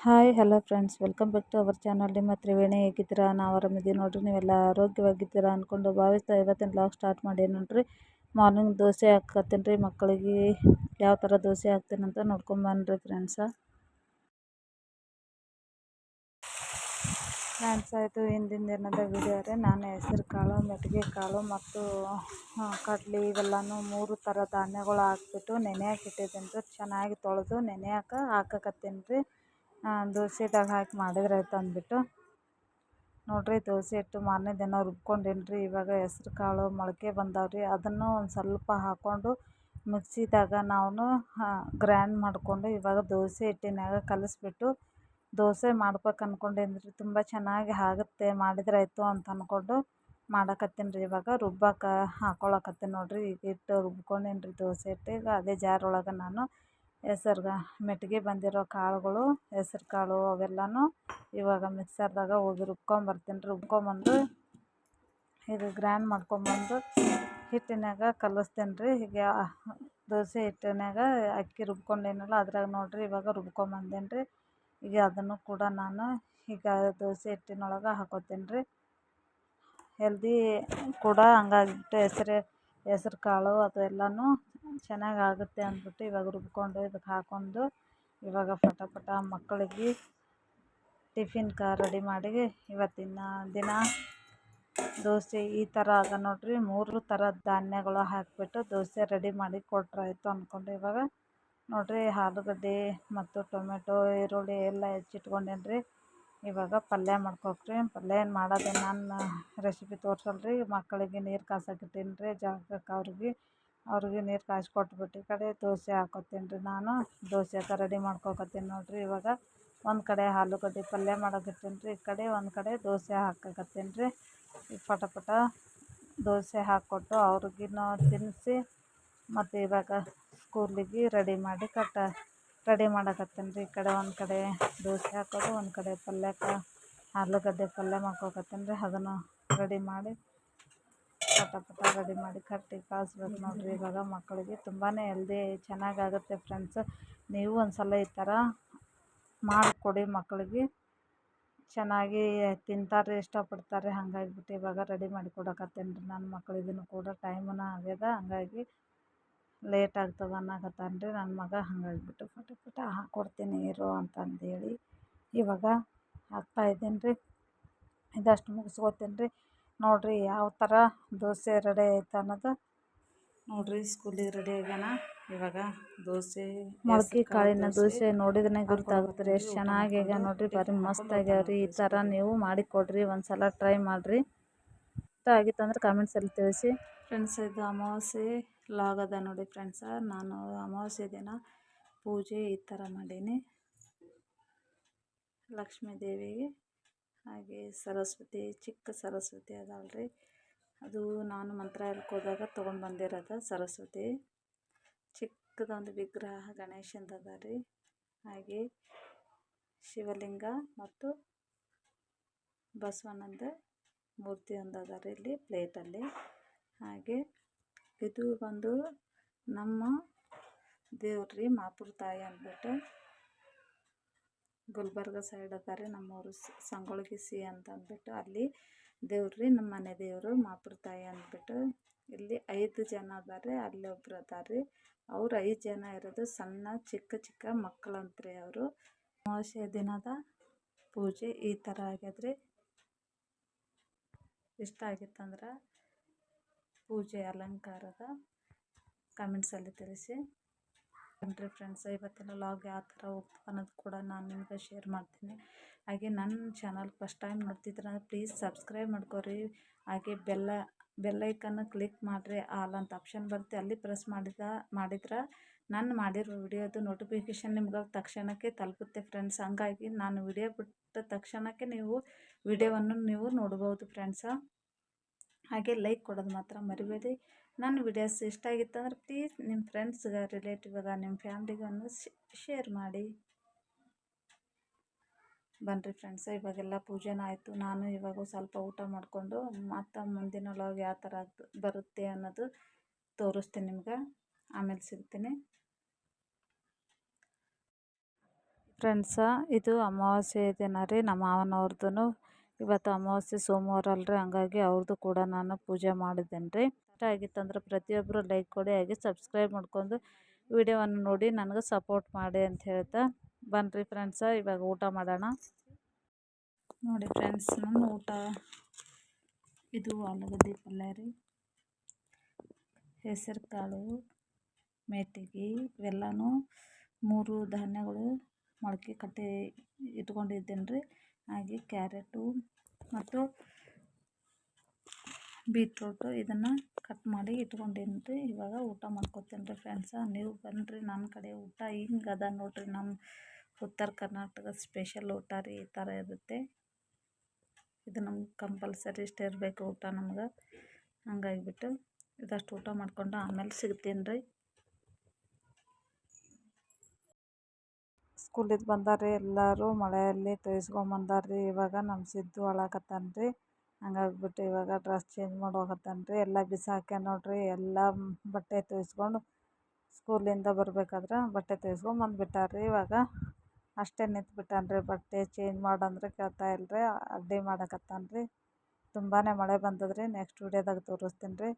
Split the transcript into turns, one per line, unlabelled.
Hi hello friends, welcome back to our channel. ನಿಮ್ಮ ತ್ರಿವೇಣಿ ಹೇಗಿದ್ದೀರಾ? ನಾವು ಆರಾಮಿದ್ದೀವಿ ನೋಡ್ರಿ. ನೀವೆಲ್ಲ ಆರೋಗ್ಯವಾಗಿದ್ದೀರಾ ಅಂದ್ಕೊಂಡು ಭಾವಿಸ್ತಾ ಇವತ್ತಿನ ಬ್ಲಾಗ್ ಸ್ಟಾರ್ಟ್ ಮಾಡಿ ನೋಡ್ರಿ. ಮಾರ್ನಿಂಗ್ ದೋಸೆ ಹಾಕತ್ತೀನಿ ರೀ ಮಕ್ಕಳಿಗೆ. ಯಾವ ಥರ ದೋಸೆ ಹಾಕ್ತೀನಿ ಅಂತ ನೋಡ್ಕೊಂಬನ್ರಿ ಫ್ರೆಂಡ್ಸ. ಆಯಿತು ಹಿಂದಿನ ದಿನದ ವಿಡಿಯೋ ರೀ. ನಾನು ಹೆಸರು ಕಾಳು, ಮೆಟ್ಟಿಗೆ ಕಾಳು ಮತ್ತು ಕಡ್ಲೆ ಇವೆಲ್ಲನೂ 3 ಥರ ಧಾನ್ಯಗಳು ಹಾಕ್ಬಿಟ್ಟು ನೆನೆಯಕ್ಕೆ ಇಟ್ಟಿದ್ದೀನಿ ರೀ. ಚೆನ್ನಾಗಿ ತೊಳೆದು ಹಾಕಕತ್ತೀನಿ ರೀ. ದೋಸೆದಾಗ ಹಾಕಿ ಮಾಡಿದ್ರೆ ಆಯ್ತು ಅಂದ್ಬಿಟ್ಟು ನೋಡ್ರಿ. ದೋಸೆ ಇಟ್ಟು ಮಾರನೇ ದಿನ ರುಬ್ಕೊಂಡೇನಿ ರೀ. ಇವಾಗ ಹೆಸ್ರು ಕಾಳು ಮೊಳಕೆ ಬಂದಾವ್ರಿ. ಅದನ್ನು ಒಂದು ಸ್ವಲ್ಪ ಹಾಕ್ಕೊಂಡು ಮಿಕ್ಸಿದಾಗ ನಾವು ಗ್ರ್ಯಾಂಡ್ ಮಾಡಿಕೊಂಡು ಇವಾಗ ದೋಸೆ ಹಿಟ್ಟಿನಾಗ ಕಲಿಸ್ಬಿಟ್ಟು ದೋಸೆ ಮಾಡ್ಬೇಕು ಅಂದ್ಕೊಂಡೇನಿ ರೀ. ತುಂಬ ಚೆನ್ನಾಗಿ ಆಗುತ್ತೆ ಮಾಡಿದ್ರೆ ಆಯಿತು ಅಂತ ಅಂದ್ಕೊಂಡು ಮಾಡಕತ್ತೀನಿ ರೀ. ಇವಾಗ ರುಬ್ಬಕ್ಕೆ ಹಾಕ್ಕೊಳಕತ್ತೀನಿ ನೋಡ್ರಿ. ಈಗ ಹಿಟ್ಟು ರುಬ್ಕೊಂಡೇನಿ ರೀ ದೋಸೆ ಹಿಟ್ಟು. ಈಗ ಅದೇ ಜಾರ್ ಒಳಗೆ ನಾನು ಮೆಟ್ಟಿಗೆ ಬಂದಿರೋ ಕಾಳುಗಳು, ಹೆಸ್ರು ಕಾಳು ಅವೆಲ್ಲನೂ ಇವಾಗ ಮಿಕ್ಸರ್ದಾಗ ಹೋಗಿ ರುಬ್ಕೊಂಬರ್ತೀನಿ. ರುಬ್ಕೊಂಬಂದು ಇದು ಗ್ರ್ಯಾಂಡ್ ಮಾಡ್ಕೊಂಬಂದು ಹಿಟ್ಟಿನಾಗ ಕಲಿಸ್ತೀನಿ ರೀ. ಹೀಗೆ ದೋಸೆ ಹಿಟ್ಟಿನಾಗ ಅಕ್ಕಿ ರುಬ್ಕೊಂಡೇನಲ್ಲ ಅದ್ರಾಗ ನೋಡ್ರಿ ಇವಾಗ ರುಬ್ಕೊಂಬಂದೇನಿ ರೀ. ಈಗ ಅದನ್ನು ಕೂಡ ನಾನು ಈಗ ದೋಸೆ ಹಿಟ್ಟಿನೊಳಗೆ ಹಾಕೋತೀನಿ ರೀ. ಹೆಲ್ದಿ ಕೂಡ ಹಂಗಾಗಿಬಿಟ್ಟು ಹೆಸ್ರು ಕಾಳು ಅದು ಎಲ್ಲನೂ ಚೆನ್ನಾಗಿ ಆಗುತ್ತೆ ಅಂದ್ಬಿಟ್ಟು ಇವಾಗ ರುಬ್ಕೊಂಡು ಇದಕ್ಕೆ ಹಾಕ್ಕೊಂಡು ಇವಾಗ ಪಟ ಮಕ್ಕಳಿಗೆ ಟಿಫಿನ್ ರೆಡಿ ಮಾಡಿ ಇವತ್ತಿನ ದಿನ ದೋಸೆ ಈ ಥರ ಆಗ ನೋಡ್ರಿ. 3 ಥರದ ಧಾನ್ಯಗಳು ಹಾಕಿಬಿಟ್ಟು ದೋಸೆ ರೆಡಿ ಮಾಡಿ ಕೊಟ್ರಾಯ್ತು ಅಂದ್ಕೊಂಡು ಇವಾಗ ನೋಡ್ರಿ ಆಲೂಗಡ್ಡೆ ಮತ್ತು ಟೊಮೆಟೊ, ಈರುಳ್ಳಿ ಎಲ್ಲ ಹೆಚ್ಚಿಟ್ಕೊಂಡೇನಿ ರೀ. ಇವಾಗ ಪಲ್ಯ ಮಾಡ್ಕೊಕ್ರಿ. ಪಲ್ಯ ಏನು ಮಾಡೋದು ನಾನು ರೆಸಿಪಿ ತೋರಿಸಲ್ರಿ. ಮಕ್ಕಳಿಗೆ ನೀರು ಕಾಸಕ್ಕಿಟ್ಟೀನಿ ರೀ. ಜಾಗಕ್ಕೆ ಅವ್ರಿಗೆ ನೀರು ಕಾಯಿಸ್ಕೊಟ್ಬಿಟ್ಟು ಈ ಕಡೆ ದೋಸೆ ಹಾಕೋತೀನಿ ರೀ. ನಾನು ದೋಸೆ ರೆಡಿ ಮಾಡ್ಕೊಕತ್ತೀನಿ ನೋಡ್ರಿ. ಇವಾಗ ಒಂದು ಕಡೆ ಆಲೂಗಡ್ಡೆ ಪಲ್ಯ ಮಾಡೋಕತ್ತೀನಿ ರೀ. ಈ ಕಡೆ ಒಂದು ಕಡೆ ದೋಸೆ ಹಾಕಕತ್ತೀನಿ ರೀ. ಈಗ ಪಟ ದೋಸೆ ಹಾಕ್ಕೊಟ್ಟು ಅವ್ರಿಗಿನ್ನೂ ತಿನ್ನಿಸಿ ಮತ್ತು ಇವಾಗ ಸ್ಕೂಲಿಗೆ ರೆಡಿ ಮಾಡಕತ್ತೀನಿ ರೀ. ಈ ಕಡೆ ಒಂದು ಕಡೆ ದೋಸೆ ಹಾಕೋದು, ಒಂದು ಕಡೆ ಪಲ್ಯಕ್ಕೆ ಆಲೂಗಡ್ಡೆ ಪಲ್ಯ ಮಾಡ್ಕೊಕತ್ತೀನಿ ರೀ. ಅದನ್ನು ರೆಡಿ ಮಾಡಿ ಪಟ ರೆಡಿ ಮಾಡಿ ಕಟ್ಟಿ ಕಳಿಸ್ಬೇಕು ನೋಡ್ರಿ. ಇವಾಗ ಮಕ್ಕಳಿಗೆ ತುಂಬಾ ಹೆಲ್ದಿ ಚೆನ್ನಾಗಾಗುತ್ತೆ ಫ್ರೆಂಡ್ಸ್. ನೀವು ಒಂದು ಸಲ ಈ ಥರ ಮಾಡಿಕೊಡಿ ಮಕ್ಕಳಿಗೆ. ಚೆನ್ನಾಗಿ ತಿಂತಾರೆ, ಇಷ್ಟಪಡ್ತಾರೆ. ಹಾಗಾಗಿಬಿಟ್ಟು ಇವಾಗ ರೆಡಿ ಮಾಡಿ ಕೊಡಕತ್ತೀನಿ ರೀ. ನನ್ನ ಮಕ್ಕಳಿಗೂ ಕೂಡ ಟೈಮೂ ಆಗ್ಯದ, ಹಂಗಾಗಿ ಲೇಟ್ ಆಗ್ತದೆ ಅನ್ನಕತ್ತಾನ ರೀ ನನ್ನ ಮಗ. ಹಾಗಾಗಿಬಿಟ್ಟು ಪಟ ಹಾಕ್ಕೊಡ್ತೀನಿ ಇರು ಅಂತಂದೇಳಿ ಇವಾಗ ಹಾಕ್ತಾಯಿದ್ದೀನಿ ರೀ. ಇದಷ್ಟು ಮುಗಿಸ್ಕೊತೀನಿ ರೀ. ನೋಡಿರಿ ಯಾವ ಥರ ದೋಸೆ ರೆಡಿ ಆಯ್ತು ಅನ್ನೋದು ನೋಡ್ರಿ. ಸ್ಕೂಲಿಗೆ ರೆಡಿ ಆಗ್ಯಾನ. ಇವಾಗ ದೋಸೆ ಮೊಳಕೆ ಕಾಳಿನ ದೋಸೆ ನೋಡಿದ್ರೆ ಗೊತ್ತಾಗುತ್ತೆ ರೀ ಎಷ್ಟು ಚೆನ್ನಾಗಿ ಆಗ್ಯಾವ ನೋಡ್ರಿ. ಭಾರಿ ಮಸ್ತ್ ಆಗ್ಯಾವ್ರಿ. ಈ ಥರ ನೀವು ಮಾಡಿಕೊಡ್ರಿ, ಒಂದ್ಸಲ ಟ್ರೈ ಮಾಡಿರಿ. ಇಷ್ಟ ಆಗಿತ್ತು ಅಂದ್ರೆ ಕಾಮೆಂಟ್ಸಲ್ಲಿ ತಿಳಿಸಿ ಫ್ರೆಂಡ್ಸ್. ಇದು ಅಮಾವಾಸ್ಯೆ ಲಾಗ್ ಅದ ನೋಡಿ ಫ್ರೆಂಡ್ಸ. ನಾನು ಅಮಾವಾಸ್ಯೆ ದಿನ ಪೂಜೆ ಈ ಥರ ಮಾಡೀನಿ. ಲಕ್ಷ್ಮೀ ದೇವಿಗೆ ಹಾಗೆ ಸರಸ್ವತಿ, ಚಿಕ್ಕ ಸರಸ್ವತಿ ಅದಲ್ರಿ. ಅದು ನಾನು ಮಂತ್ರಾಲಯಕ್ಕೆ ಹೋದಾಗ ತೊಗೊಂಡು ಬಂದಿರೋದು ಸರಸ್ವತಿ. ಚಿಕ್ಕದೊಂದು ವಿಗ್ರಹ ಗಣೇಶಂದು ಅದ ರೀ. ಹಾಗೆ ಶಿವಲಿಂಗ ಮತ್ತು ಬಸವಣ್ಣಂದು ಮೂರ್ತಿ ಒಂದು ಅದ ರೀ ಇಲ್ಲಿ ಪ್ಲೇಟಲ್ಲಿ. ಹಾಗೆ ಇದು ಬಂದು ನಮ್ಮ ದೇವ್ರಿ ಮಾಪುರ ತಾಯಿ ಅಂದ್ಬಿಟ್ಟು ಗುಲ್ಬರ್ಗ ಸೈಡ್ ಅದ ರೀ. ನಮ್ಮೂರು ಸಂಗೊಳ್ಗಿ ಸಿ ಅಂತ ಅಂದ್ಬಿಟ್ಟು ಅಲ್ಲಿ ದೇವ್ರಿ. ನಮ್ಮ ಮನೆ ದೇವರು ಮಾಪುರ ತಾಯಿ ಅಂದ್ಬಿಟ್ಟು. ಇಲ್ಲಿ 5 ಜನ ಅದಾರೆ, ಅಲ್ಲಿ ಒಬ್ರು ಅದಾರೆ. ಅವ್ರು 5 ಜನ ಇರೋದು ಸಣ್ಣ ಚಿಕ್ಕ ಮಕ್ಕಳಂತ್ರಿ ಅವರು. ಅಮಾವಾಸ್ಯೆ ದಿನದ ಪೂಜೆ ಈ ಥರ ಆಗ್ಯದ್ರಿ. ಇಷ್ಟ ಆಗಿತ್ತಂದ್ರೆ ಪೂಜೆ ಅಲಂಕಾರದ ಕಮೆಂಟ್ಸಲ್ಲಿ ತಿಳಿಸಿ ಬನ್ರಿ ಫ್ರೆಂಡ್ಸ್. ಇವತ್ತಿನ ಲಾಗ್ ಯಾವ ಥರ ಹೋಗ್ತದೆ ಅನ್ನೋದು ಕೂಡ ನಾನು ನಿಮಗೆ ಶೇರ್ ಮಾಡ್ತೀನಿ. ಹಾಗೆ ನನ್ನ ಚಾನಲ್ ಫಸ್ಟ್ ಟೈಮ್ ನೋಡ್ತಿದ್ರೆ ಪ್ಲೀಸ್ ಸಬ್ಸ್ಕ್ರೈಬ್ ಮಾಡ್ಕೊರಿ. ಹಾಗೆ ಬೆಲ್ಲೈಕನ್ನು ಕ್ಲಿಕ್ ಮಾಡಿರಿ. ಆಲ್ ಅಂತ ಆಪ್ಷನ್ ಬರುತ್ತೆ, ಅಲ್ಲಿ ಪ್ರೆಸ್ ಮಾಡಿದ್ರೆ ನಾನು ಮಾಡಿರೋ ವಿಡಿಯೋದು ನೋಟಿಫಿಕೇಷನ್ ನಿಮ್ಗೆ ತಕ್ಷಣಕ್ಕೆ ತಲುಪುತ್ತೆ ಫ್ರೆಂಡ್ಸ್. ಹಂಗಾಗಿ ನಾನು ವಿಡಿಯೋ ಬಿಟ್ಟ ತಕ್ಷಣಕ್ಕೆ ನೀವು ವಿಡಿಯೋವನ್ನು ನೋಡ್ಬೋದು ಫ್ರೆಂಡ್ಸ. ಹಾಗೆ ಲೈಕ್ ಕೊಡೋದು ಮಾತ್ರ ಮರಿಬೇಡಿ. ನನ್ನ ವಿಡಿಯೋಸ್ ಇಷ್ಟ ಆಗಿತ್ತಂದ್ರೆ ಪ್ಲೀಸ್ ನಿಮ್ಮ ಫ್ರೆಂಡ್ಸ್ಗೆ, ರಿಲೇಟಿವ್ಗೆ, ನಿಮ್ಮ ಫ್ಯಾಮ್ಲಿಗೂ ಶೇರ್ ಮಾಡಿ. ಬನ್ರಿ ಫ್ರೆಂಡ್ಸ್. ಇವಾಗೆಲ್ಲ ಪೂಜೆನೂ ಆಯಿತು. ನಾನು ಇವಾಗ ಸ್ವಲ್ಪ ಊಟ ಮಾಡಿಕೊಂಡು ಮತ್ತು ಮುಂದಿನ ಲಾಗ್ ಯಾವ ಥರ ಬರುತ್ತೆ ಅನ್ನೋದು ತೋರಿಸ್ತೀನಿ ನಿಮ್ಗೆ. ಆಮೇಲೆ ಸಿಗ್ತೀನಿ. ಫ್ರೆಂಡ್ಸ, ಇದು ಅಮಾವಾಸ್ಯೆ ದಿನ ರೀ ನಮ್ಮ ಮಾವನವ್ರದ್ದು. ಇವತ್ತು ಅಮಾವಾಸ್ಯೆ ಸೋಮವಾರ ಅಲ್ರಿ, ಹಂಗಾಗಿ ಅವ್ರದ್ದು ಕೂಡ ನಾನು ಪೂಜೆ ಮಾಡಿದ್ದೇನೆ ರೀ. ಇಷ್ಟ ಆಗಿತ್ತಂದ್ರೆ ಪ್ರತಿಯೊಬ್ಬರು ಲೈಕ್ ಕೊಡಿ, ಹಾಗೆ ಸಬ್ಸ್ಕ್ರೈಬ್ ಮಾಡ್ಕೊಂಡು ವಿಡಿಯೋವನ್ನು ನೋಡಿ ನನಗೆ ಸಪೋರ್ಟ್ ಮಾಡಿ ಅಂತ ಹೇಳ್ತಾ ಬನ್ನಿರಿ ಫ್ರೆಂಡ್ಸ, ಇವಾಗ ಊಟ ಮಾಡೋಣ. ನೋಡಿ ಫ್ರೆಂಡ್ಸ್, ನಮ್ಮ ಊಟ ಇದು ಆಲೂಗಡ್ಡೆ ಪಲ್ಯ ರೀ, ಹೆಸರು ಕಾಳು, ಮೆಂತ್ಯ ಇವೆಲ್ಲನೂ 3 ಧಾನ್ಯಗಳು ಮೊಳಕೆ ಕಟ್ಟಿ ಇಟ್ಕೊಂಡಿದ್ದೇನೆ ರೀ. ಹಾಗೆ ಕ್ಯಾರೆಟು ಮತ್ತು ಬೀಟ್ರೂಟು ಇದನ್ನು ಕಟ್ ಮಾಡಿ ಇಟ್ಕೊಂಡೀನಿ ರೀ. ಇವಾಗ ಊಟ ಮಾಡ್ಕೊತೀನಿ ರೀ ಫ್ರೆಂಡ್ಸ. ನೀವು ಬನ್ನಿರಿ ನನ್ನ ಕಡೆ. ಊಟ ಹಿಂಗೆ ಅದ ನೋಡಿರಿ, ನಮ್ಮ ಉತ್ತರ ಕರ್ನಾಟಕದ ಸ್ಪೆಷಲ್ ಊಟ ರೀ. ಈ ಥರ ಇರುತ್ತೆ. ಇದು ನಮ್ಗೆ ಕಂಪಲ್ಸರಿ ಇಷ್ಟ ಇರಬೇಕು ಊಟ ನಮ್ಗೆ. ಹಂಗಾಗಿಬಿಟ್ಟು ಇದಷ್ಟು ಊಟ ಮಾಡ್ಕೊಂಡು ಆಮೇಲೆ ಸಿಗ್ತೀನಿ ರೀ. ಸ್ಕೂಲಿಂದ ಬಂದಾರ್ರಿ ಎಲ್ಲರೂ, ಮಳೆಯಲ್ಲಿ ತೊಯ್ಸ್ಕೊಂಬಂದಾರ್ರಿ. ಇವಾಗ ನಮ್ಮ ಸಿದ್ದು ಅಳಕತ್ತಾನ ರೀ. ಹಂಗಾಗಿಬಿಟ್ಟು ಇವಾಗ ಡ್ರೆಸ್ ಚೇಂಜ್ ಮಾಡಿ ಹೋಗತ್ತಾನ ರೀ. ಎಲ್ಲ ಬಿಸಾಕ್ಯಾನ ನೋಡ್ರಿ, ಎಲ್ಲ ಬಟ್ಟೆ ತೊಯ್ಸ್ಕೊಂಡು ಸ್ಕೂಲಿಂದ ಬರಬೇಕಾದ್ರೆ ಬಟ್ಟೆ ತೊಯ್ಸ್ಕೊಂಡು ಬಂದುಬಿಟ್ಟಾರ್ರಿ. ಇವಾಗ ಅಷ್ಟೇ ನಿಂತ್ಬಿಟ್ಟಾನ ರೀ, ಬಟ್ಟೆ ಚೇಂಜ್ ಮಾಡಂದ್ರೆ ಕೇಳ್ತಾ ಇಲ್ರಿ, ಅಡ್ಡಿ ಮಾಡಕತ್ತಾನ ರೀ. ತುಂಬಾ ಮಳೆ ಬಂದದ್ರಿ. ನೆಕ್ಸ್ಟ್ ವಿಡಿಯೋದಾಗ ತೋರಿಸ್ತೀನಿ ರೀ.